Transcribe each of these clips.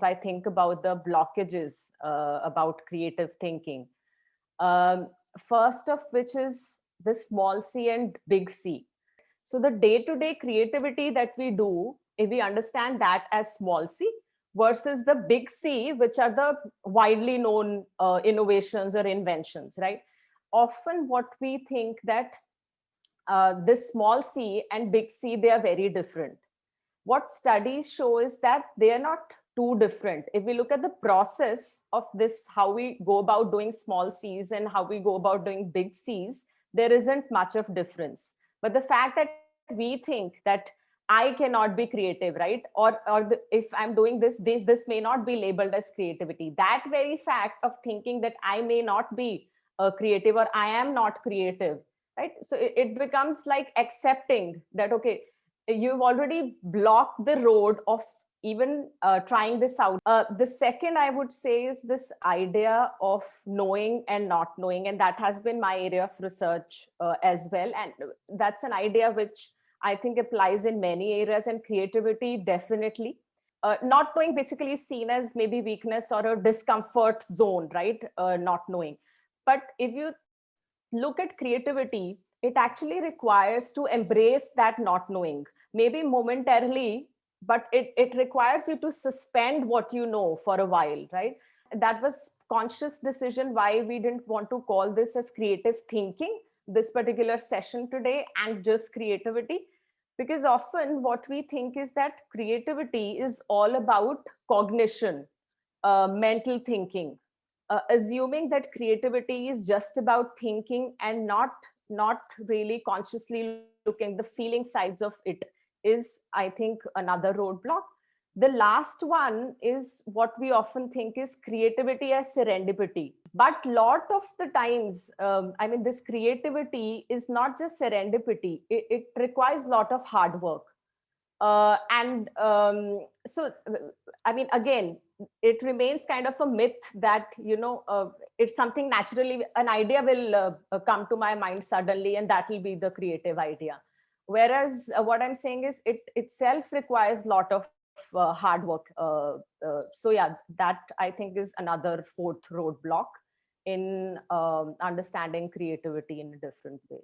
if I think about the blockages about creative thinking. First of which is the small c and big C. So the day-to-day creativity that we do, if we understand that as small c versus the big C, which are the widely known innovations or inventions, right? Often what we think that this small c and big C, they are very different. What studies show is that they are not too different. If we look at the process of this, how we go about doing small c's and how we go about doing big C's, there isn't much of difference. But the fact that we think that I cannot be creative, right? If I'm doing this may not be labeled as creativity. That very fact of thinking that I may not be creative or I am not creative, right? So it becomes like accepting that, okay, you've already blocked the road of even trying this out. The second I would say is this idea of knowing and not knowing, and that has been my area of research as well. And that's an idea which I think applies in many areas, and creativity definitely. Not knowing basically is seen as maybe weakness or a discomfort zone, right? Not knowing. But if you look at creativity, it actually requires to embrace that not knowing, maybe momentarily, but it requires you to suspend what you know for a while, right? That was conscious decision why we didn't want to call this as creative thinking, this particular session today, and just creativity. Because often what we think is that creativity is all about cognition, mental thinking, assuming that creativity is just about thinking and not really consciously looking the feeling sides of it is, I think, another roadblock. The last one is what we often think is creativity as serendipity. But lot of the times, I mean, this creativity is not just serendipity. It requires a lot of hard work. So, I mean, again, it remains kind of a myth that, it's something naturally, an idea will come to my mind suddenly, and that will be the creative idea. Whereas what I'm saying is it itself requires a lot of hard work. So yeah, that I think is another fourth roadblock in understanding creativity in a different way.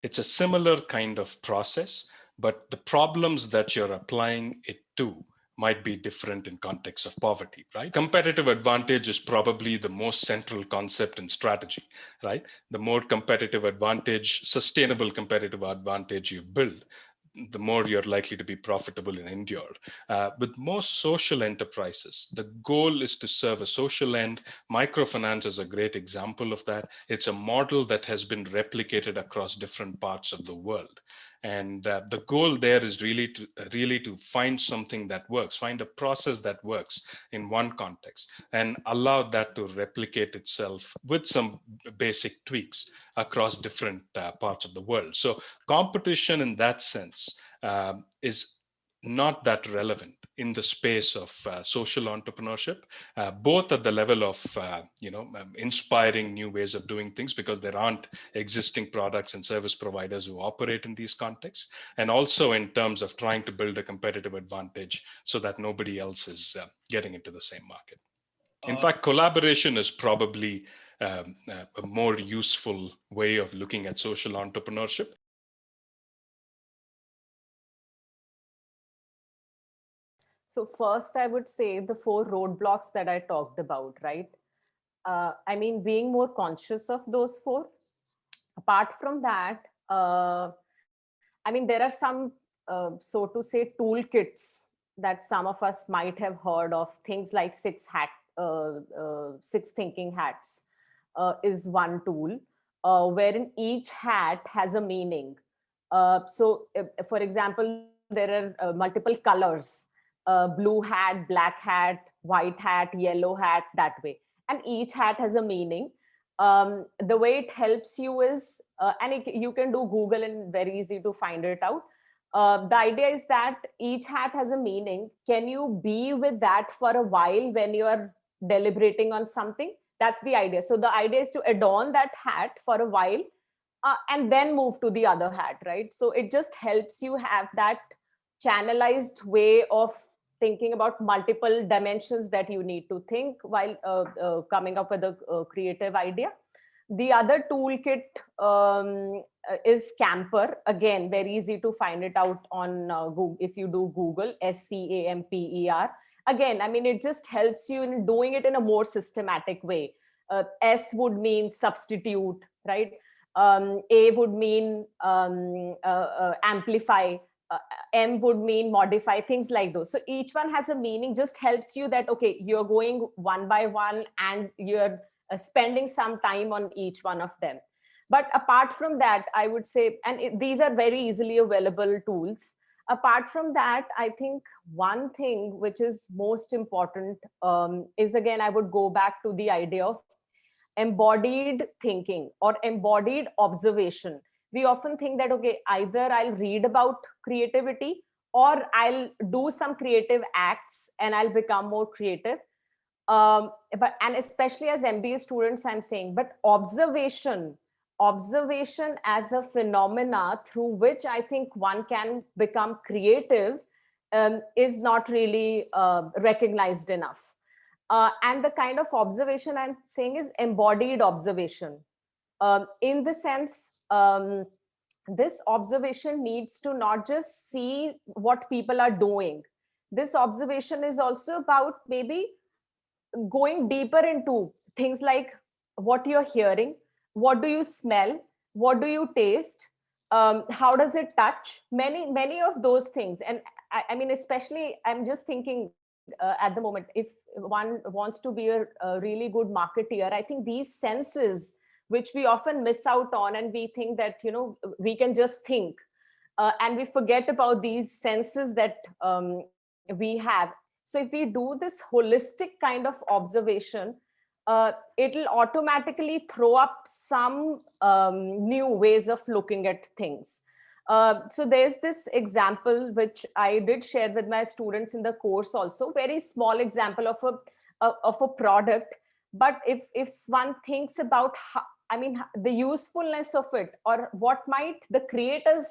It's a similar kind of process, but the problems that you're applying it to might be different in context of poverty, right? Competitive advantage is probably the most central concept in strategy, right? The more competitive advantage, sustainable competitive advantage you build, the more you're likely to be profitable and endured. With most social enterprises, the goal is to serve a social end. Microfinance is a great example of that. It's a model that has been replicated across different parts of the world. And the goal there is really to find something that works, find a process that works in one context, and allow that to replicate itself with some basic tweaks across different parts of the world. So competition in that sense is not that relevant in the space of social entrepreneurship, both at the level of inspiring new ways of doing things, because there aren't existing products and service providers who operate in these contexts, and also in terms of trying to build a competitive advantage so that nobody else is getting into the same market. In fact, collaboration is probably a more useful way of looking at social entrepreneurship. So first, I would say the four roadblocks that I talked about, right? I mean, being more conscious of those four. Apart from that, I mean, there are some, so to say, toolkits that some of us might have heard of. Things like six thinking hats is one tool, wherein each hat has a meaning. For example, there are multiple colors: blue hat, black hat, white hat, yellow hat, that way. And each hat has a meaning. The way it helps you is, you can do Google and very easy to find it out. The idea is that each hat has a meaning. Can you be with that for a while when you are deliberating on something? That's the idea. So the idea is to adorn that hat for a while, and then move to the other hat, right? So it just helps you have that channelized way of thinking about multiple dimensions that you need to think while coming up with a creative idea. The other toolkit is Camper. Again, very easy to find it out on Google. If you do Google, SCAMPER. Again, I mean, it just helps you in doing it in a more systematic way. S would mean substitute, right? A would mean amplify. M would mean modify, things like those. So each one has a meaning, just helps you that, okay, you're going one by one and you're spending some time on each one of them. But apart from that, I would say, and these are very easily available tools. Apart from that, I think one thing which is most important is, again, I would go back to the idea of embodied thinking or embodied observation. We often think that, okay, either I'll read about creativity or I'll do some creative acts and I'll become more creative. But and especially as MBA students, I'm saying, but observation as a phenomena through which I think one can become creative is not really recognized enough. And the kind of observation I'm saying is embodied observation. In the sense, this observation needs to not just see what people are doing. This observation is also about maybe going deeper into things like what you're hearing, what do you smell, what do you taste, how does it touch, many of those things. And I mean, especially I'm just thinking at the moment, if one wants to be a really good marketeer, I think these senses which we often miss out on, and we think that, you know, we can just think, and we forget about these senses that we have. So if we do this holistic kind of observation, it'll automatically throw up some new ways of looking at things. So there's this example which I did share with my students in the course also, very small example of a product. But if one thinks about how, I mean, the usefulness of it, or what might the creators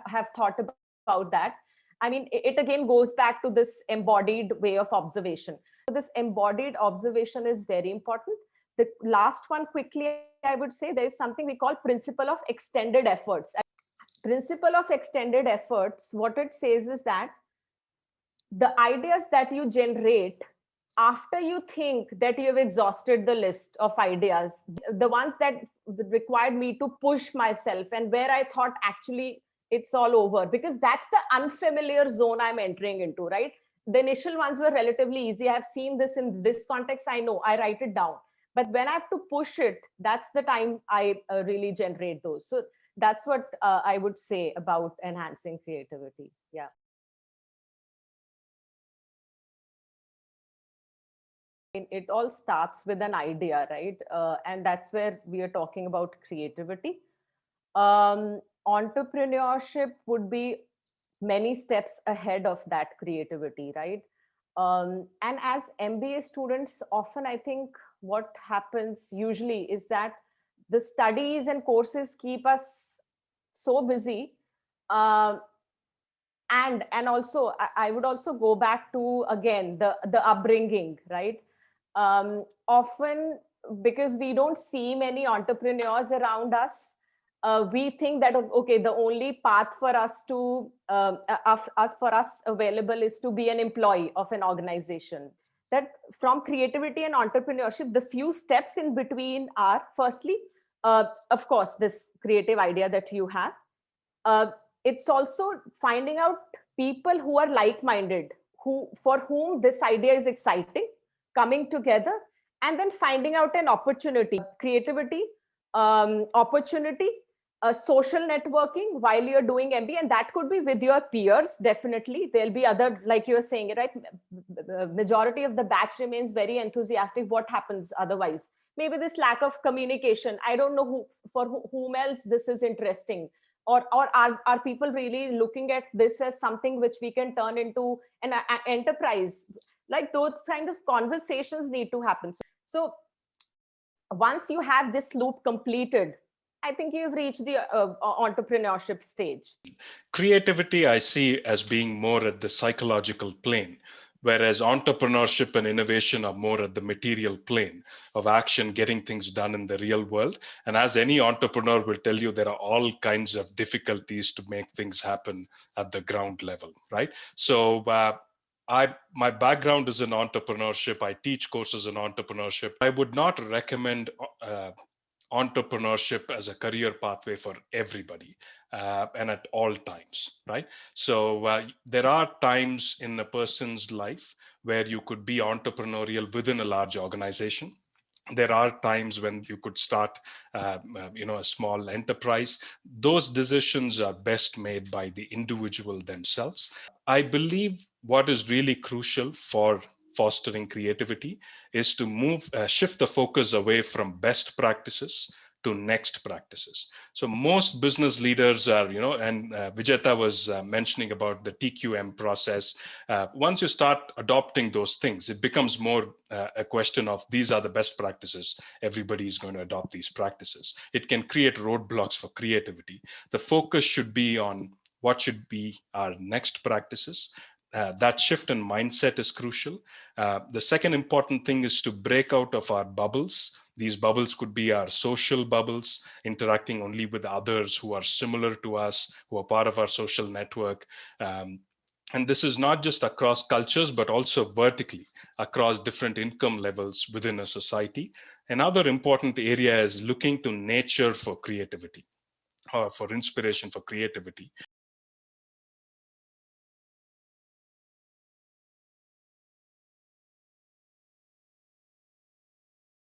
have thought about that, I mean, it again goes back to this embodied way of observation. So this embodied observation is very important. The last one, quickly, I would say, there is something we call principle of extended efforts. Principle of extended efforts, what it says is that the ideas that you generate after you think that you have exhausted the list of ideas, the ones that required me to push myself and where I thought actually it's all over, because that's the unfamiliar zone I'm entering into, right? The initial ones were relatively easy. I've seen this in this context. I know, I write it down. But when I have to push it, that's the time I really generate those. So that's what I would say about enhancing creativity. Yeah. It all starts with an idea, right? And that's where we are talking about creativity. Entrepreneurship would be many steps ahead of that creativity, right? And as MBA students, often I think what happens usually is that the studies and courses keep us so busy. And also, I would also go back to, again, the upbringing, right? Often, because we don't see many entrepreneurs around us, we think that, okay, the only path for us to for us available is to be an employee of an organization. That from creativity and entrepreneurship, the few steps in between are, firstly, of course, this creative idea that you have. It's also finding out people who are like-minded, for whom this idea is exciting, coming together, and then finding out an opportunity, creativity, opportunity, social networking while you're doing MBA. And that could be with your peers, definitely. There'll be other, like you were saying, right? The majority of the batch remains very enthusiastic. What happens otherwise? Maybe this lack of communication. I don't know for whom else this is interesting. Or are people really looking at this as something which we can turn into an enterprise? Like those kinds of conversations need to happen. So once you have this loop completed, I think you've reached the entrepreneurship stage. Creativity I see as being more at the psychological plane, whereas entrepreneurship and innovation are more at the material plane of action, getting things done in the real world. And as any entrepreneur will tell you, there are all kinds of difficulties to make things happen at the ground level, right? So my background is in entrepreneurship. I teach courses in entrepreneurship. I would not recommend entrepreneurship as a career pathway for everybody, and at all times, right? So there are times in a person's life where you could be entrepreneurial within a large organization. There are times when you could start a small enterprise. Those decisions are best made by the individual themselves. I believe what is really crucial for fostering creativity is to shift the focus away from best practices to next practices. So most business leaders are, and Vijeta was mentioning about the TQM process. Once you start adopting those things, it becomes more a question of these are the best practices. Everybody is going to adopt these practices. It can create roadblocks for creativity. The focus should be on what should be our next practices. That shift in mindset is crucial. The second important thing is to break out of our bubbles. These bubbles could be our social bubbles, interacting only with others who are similar to us, who are part of our social network. And this is not just across cultures, but also vertically across different income levels within a society. Another important area is looking to nature for creativity, or for inspiration for creativity.